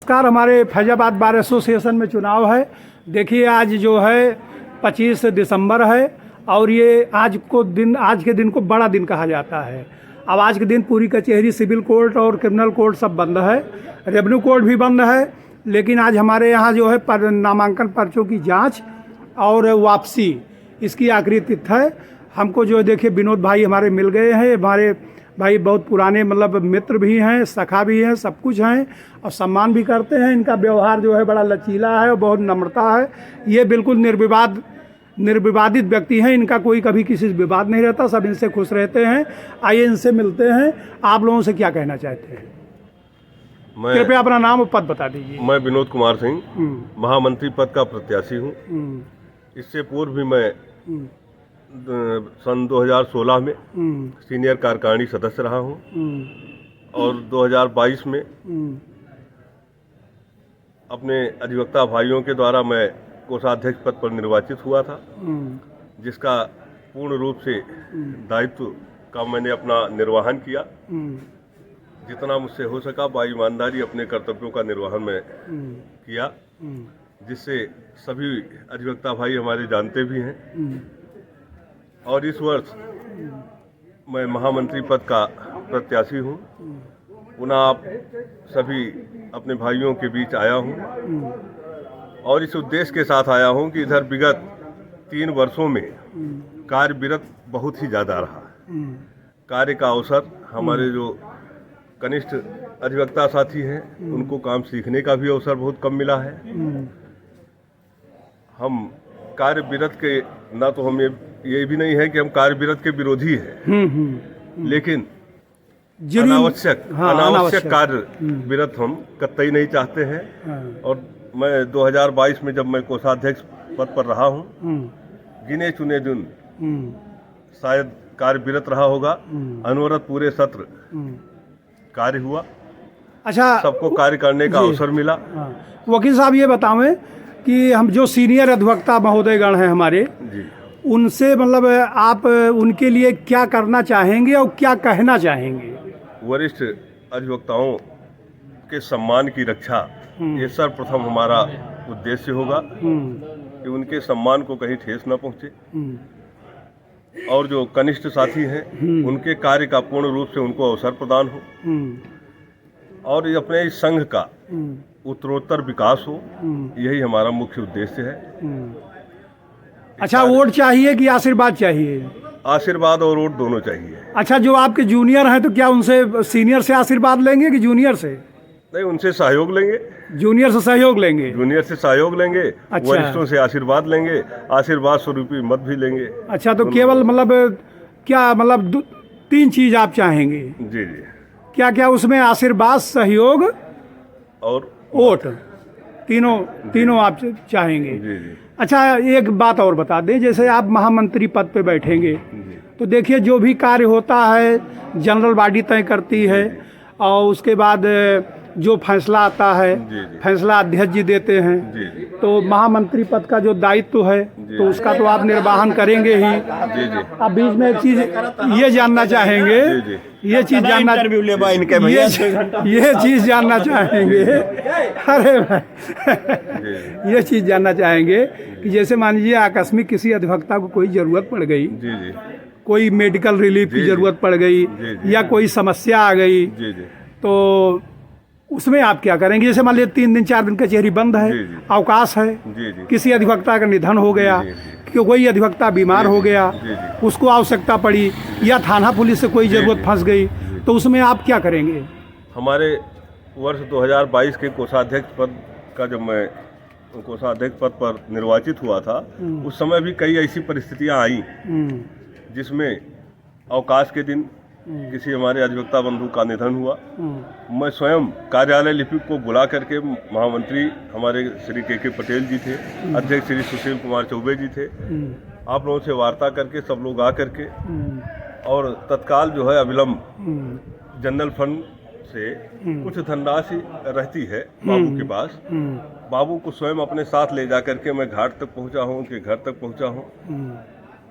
नमस्कार। हमारे Faizabad bar association में चुनाव है। देखिए आज जो है 25 दिसंबर है और ये आज के दिन को बड़ा दिन कहा जाता है। अब आज के दिन पूरी कचहरी, सिविल कोर्ट और क्रिमिनल कोर्ट सब बंद है, रेवेन्यू कोर्ट भी बंद है। लेकिन आज हमारे यहाँ जो है नामांकन पर्चों की जांच और वापसी, इसकी आखिरी तिथि है। हमको जो देखिए विनोद भाई हमारे मिल गए हैं। हमारे भाई बहुत पुराने मतलब मित्र भी हैं, सखा भी हैं, सब कुछ हैं और सम्मान भी करते हैं। इनका व्यवहार जो है बड़ा लचीला है और बहुत नम्रता है। ये बिल्कुल निर्विवादित व्यक्ति हैं। इनका कोई कभी किसी से विवाद नहीं रहता, सब इनसे खुश रहते हैं। आइए इनसे मिलते हैं। आप लोगों से क्या कहना चाहते हैं? कृपया अपना नाम और पद बता दीजिए। मैं विनोद कुमार सिंह महामंत्री पद का प्रत्याशी हूँ। इससे पूर्व भी मैं सन 2016 में सीनियर कार्यकारिणी सदस्य रहा हूँ और 2022 में अपने अधिवक्ता भाइयों के द्वारा मैं कोषाध्यक्ष पद पर निर्वाचित हुआ था, जिसका पूर्ण रूप से दायित्व का मैंने अपना निर्वहन किया। जितना मुझसे हो सका ईमानदारी अपने कर्तव्यों का निर्वहन में किया, जिससे सभी अधिवक्ता भाई हमारे जानते भी हैं। और इस वर्ष मैं महामंत्री पद का प्रत्याशी हूँ। पुनः आप सभी अपने भाइयों के बीच आया हूँ और इस उद्देश्य के साथ आया हूँ कि इधर विगत 3 वर्षों में कार्य विरत बहुत ही ज़्यादा रहा। कार्य का अवसर हमारे जो कनिष्ठ अधिवक्ता साथी हैं उनको काम सीखने का भी अवसर बहुत कम मिला है। हम कार्य विरत के ना तो हम ये भी नहीं है कि हम कार्य विरत के विरोधी हैं, लेकिन अनावश्यक कार्य विरत हम कतई नहीं चाहते हैं। और मैं 2022 में जब मैं कोषाध्यक्ष पद पर रहा हूँ, गिने चुने दिन शायद कार्य विरत रहा होगा। अनवरत पूरे सत्र कार्य हुआ। अच्छा, सबको कार्य करने का अवसर मिला। वकील साहब ये बतावें कि हम जो सीनियर अधिवक्ता महोदयगण हैं हमारे जी, उनसे मतलब आप उनके लिए क्या करना चाहेंगे और क्या कहना चाहेंगे? वरिष्ठ अधिवक्ताओं के सम्मान की रक्षा ये सर्वप्रथम हमारा उद्देश्य होगा कि उनके सम्मान को कहीं ठेस न पहुंचे। और जो कनिष्ठ साथी हैं उनके कार्य का पूर्ण रूप से उनको अवसर प्रदान हो और अपने इस संघ का उत्तरोत्तर विकास हो, यही हमारा मुख्य उद्देश्य है। अच्छा, वोट चाहिए कि आशीर्वाद चाहिए? आशीर्वाद और वोट दोनों चाहिए। अच्छा, जो आपके जूनियर हैं तो क्या उनसे सीनियर से आशीर्वाद लेंगे कि जूनियर से? नहीं, उनसे सहयोग लेंगे। जूनियर से सहयोग लेंगे? जूनियर से सहयोग लेंगे। अच्छा। वरिष्ठों से आशीर्वाद लेंगे, आशीर्वाद स्वरूपी मत भी लेंगे। अच्छा, तो केवल मतलब क्या मतलब 3 चीज आप चाहेंगे? जी जी। क्या क्या उसमें? आशीर्वाद, सहयोग और वोट, तीनों आप चाहेंगे? जी जी। अच्छा, एक बात और बता दें, जैसे आप महामंत्री पद पे बैठेंगे तो देखिए जो भी कार्य होता है जनरल बॉडी तय करती है और उसके बाद जो फैसला आता है फैसला अध्यक्ष जी देते हैं। तो महामंत्री पद का जो दायित्व है तो उसका तो आप निर्वहन करेंगे ही। अब बीच में एक चीज ये जानना चाहेंगे, ये चीज जानना चाहेंगे अरे भाई ये चीज जानना चाहेंगे कि जैसे मान लीजिए आकस्मिक किसी अधिवक्ता को कोई जरूरत पड़ गई, कोई मेडिकल रिलीफ की जरूरत पड़ गई या कोई समस्या आ गई, तो उसमें आप क्या करेंगे? जैसे मान लीजिए 3 दिन 4 दिन कचहरी बंद है, अवकाश है, किसी अधिवक्ता का निधन हो गया, कि कोई अधिवक्ता बीमार हो गया, उसको आवश्यकता पड़ी या थाना पुलिस से कोई जरूरत फंस गई, तो उसमें आप क्या करेंगे? हमारे वर्ष 2022 के कोषाध्यक्ष पद का जब मैं कोषाध्यक्ष पद पर निर्वाचित हुआ था, उस समय भी कई ऐसी परिस्थितियां आई जिसमें अवकाश के दिन किसी हमारे अधिवक्ता बंधु का निधन हुआ। मैं स्वयं कार्यालय लिपिक को बुला करके, महामंत्री हमारे श्री के पटेल जी थे, अध्यक्ष श्री सुशील कुमार चौबे जी थे, आप लोगों से वार्ता करके सब लोग आ करके और तत्काल जो है अविलंब जनरल फंड से कुछ धनराशि रहती है बाबू के पास, बाबू को स्वयं अपने साथ ले जा करके मैं घाट तक पहुंचा हूं, उनके घर तक पहुंचा हूं।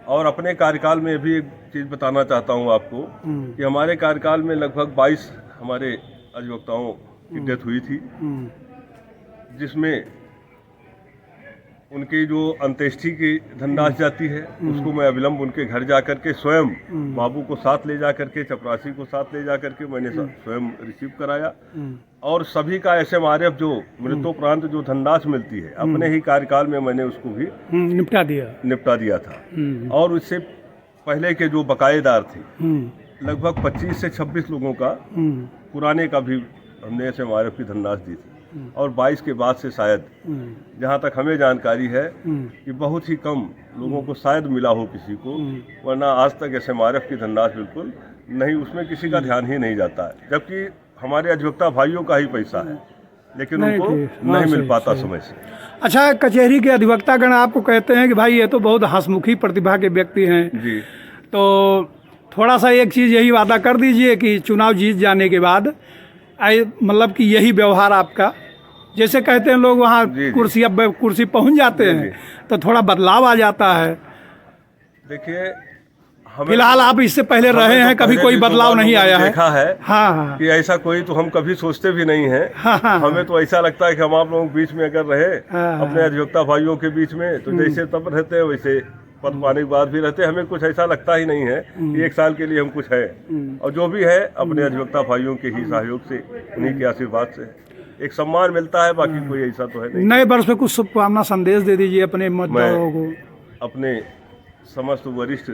और अपने कार्यकाल में भी एक चीज़ बताना चाहता हूं आपको कि हमारे कार्यकाल में लगभग 22 हमारे अधिवक्ताओं की डेथ हुई थी जिसमें उनकी जो अंत्येष्टि की धनराशि जाती है उसको मैं अविलंब उनके घर जा करके स्वयं बाबू को साथ ले जा करके, चपरासी को साथ ले जा करके मैंने स्वयं रिसीव कराया। और सभी का SMRF जो मृत्योपरांत जो धनराशि मिलती है अपने ही कार्यकाल में मैंने उसको भी निपटा दिया था। और उससे पहले के जो बकायेदार थे लगभग 25 से 26 लोगों का पुराने का भी हमने SMRF की धनराशि दी थी। और 22 के बाद से शायद जहाँ तक हमें जानकारी है कि बहुत ही कम लोगों को शायद मिला हो किसी को, वरना आज तक SMRF की धनराशि बिल्कुल नहीं, उसमें किसी का ध्यान ही नहीं जाता है। जबकि हमारे अधिवक्ता भाइयों का ही पैसा है लेकिन उनको नहीं मिल पाता समय से। अच्छा, कचहरी के अधिवक्तागण आपको कहते हैं कि भाई ये तो बहुत हंसमुखी प्रतिभा के व्यक्ति हैं जी, तो थोड़ा सा एक चीज़ यही वादा कर दीजिए कि चुनाव जीत जाने के बाद मतलब कि यही व्यवहार आपका, जैसे कहते हैं लोग वहाँ कुर्सी पहुँच जाते हैं तो थोड़ा बदलाव आ जाता है। देखिए, फिलहाल आप इससे पहले रहे हैं, कभी कोई बदलाव नहीं आया है? देखा है हाँ कि ऐसा कोई तो हम कभी सोचते भी नहीं है। हमें तो ऐसा लगता है कि हम आप लोगों के बीच में अगर रहे अपने अधिवक्ता भाइयों के बीच में तो जैसे तब रहते हैं वैसे पद पाने के बाद भी रहते हैं। हमें कुछ ऐसा लगता ही नहीं है कि एक साल के लिए हम कुछ है, और जो भी है अपने अधिवक्ता भाइयों के ही सहयोग से, उन्हीं के आशीर्वाद से एक सम्मान मिलता है, बाकी कोई ऐसा तो है नहीं। नए वर्ष में कुछ शुभकामना संदेश दे दीजिए अपने मतदाताओं को। अपने समस्त वरिष्ठ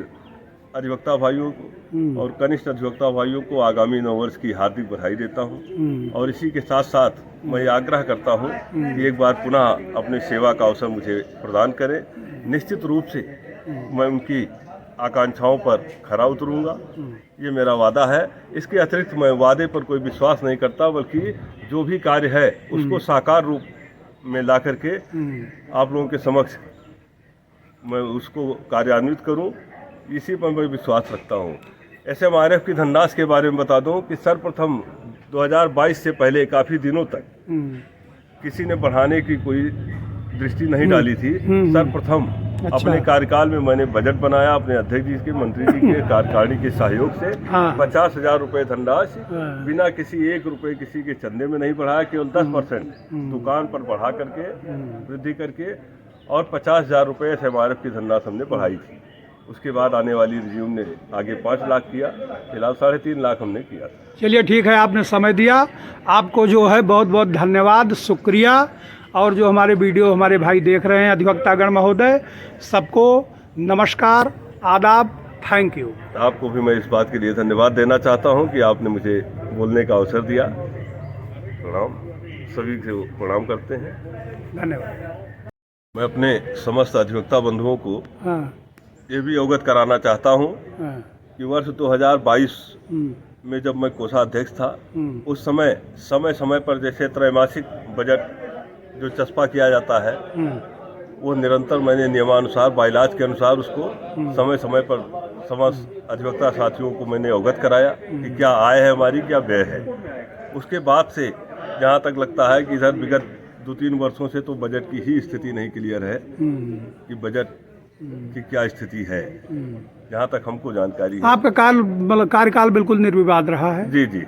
अधिवक्ता भाइयों को और कनिष्ठ अधिवक्ता भाइयों को आगामी नव वर्ष की हार्दिक बधाई देता हूं। और इसी के साथ साथ मैं आग्रह करता हूं कि एक बार पुनः अपने सेवा का अवसर मुझे प्रदान करें। निश्चित रूप से मैं उनकी आकांक्षाओं पर खरा उतरूंगा, ये मेरा वादा है। इसके अतिरिक्त मैं वादे पर कोई विश्वास नहीं करता, बल्कि जो भी कार्य है उसको साकार रूप में ला करके आप लोगों के समक्ष मैं उसको कार्यान्वित करूं, इसी पर मैं विश्वास रखता हूं। SMRF की धनराशि के बारे में बता दूं कि सर्वप्रथम 2022 से पहले काफ़ी दिनों तक किसी ने बढ़ाने की कोई दृष्टि नहीं डाली थी। सर्वप्रथम अपने कार्यकाल में मैंने बजट बनाया, अपने अध्यक्ष जी के, मंत्री जी के, कार्यकारिणी के सहयोग से 50,000 रुपये धनराशि बिना किसी 1 रुपये किसी के चंदे में नहीं बढ़ाया, केवल 10% दुकान पर बढ़ा करके वृद्धि करके, और 50,000 रुपये SMRF की धनराशि हमने बढ़ाई थी। उसके बाद आने वाली रिज्यूम ने आगे 5 लाख किया, फिलहाल 3.5 लाख हमने किया था। चलिए ठीक है, आपने समय दिया, आपको जो है बहुत बहुत धन्यवाद, शुक्रिया। और जो हमारे वीडियो हमारे भाई देख रहे हैं अधिवक्तागण महोदय, सबको नमस्कार, आदाब, थैंक यू। आपको भी मैं इस बात के लिए धन्यवाद देना चाहता हूं कि आपने मुझे बोलने का अवसर दिया। प्रणाम, सभी को प्रणाम करते हैं, धन्यवाद। मैं अपने समस्त अधिवक्ता बंधुओं को ये भी अवगत कराना चाहता हूं कि वर्ष 2022 में जब मैं कोषाध्यक्ष था, उस समय समय पर जैसे त्रैमासिक बजट जो चस्पा किया जाता है वो निरंतर मैंने नियमानुसार, बाइलाज के अनुसार उसको समय पर समस्त अधिवक्ता साथियों को मैंने अवगत कराया कि क्या आय है हमारी, क्या व्यय है। उसके बाद से जहाँ तक लगता है कि इधर विगत 2-3 वर्षों से तो बजट की ही स्थिति नहीं क्लियर है कि बजट की क्या स्थिति है, जहाँ तक हमको जानकारी है। आपका कार्यकाल बिल्कुल निर्विवाद रहा है। जी।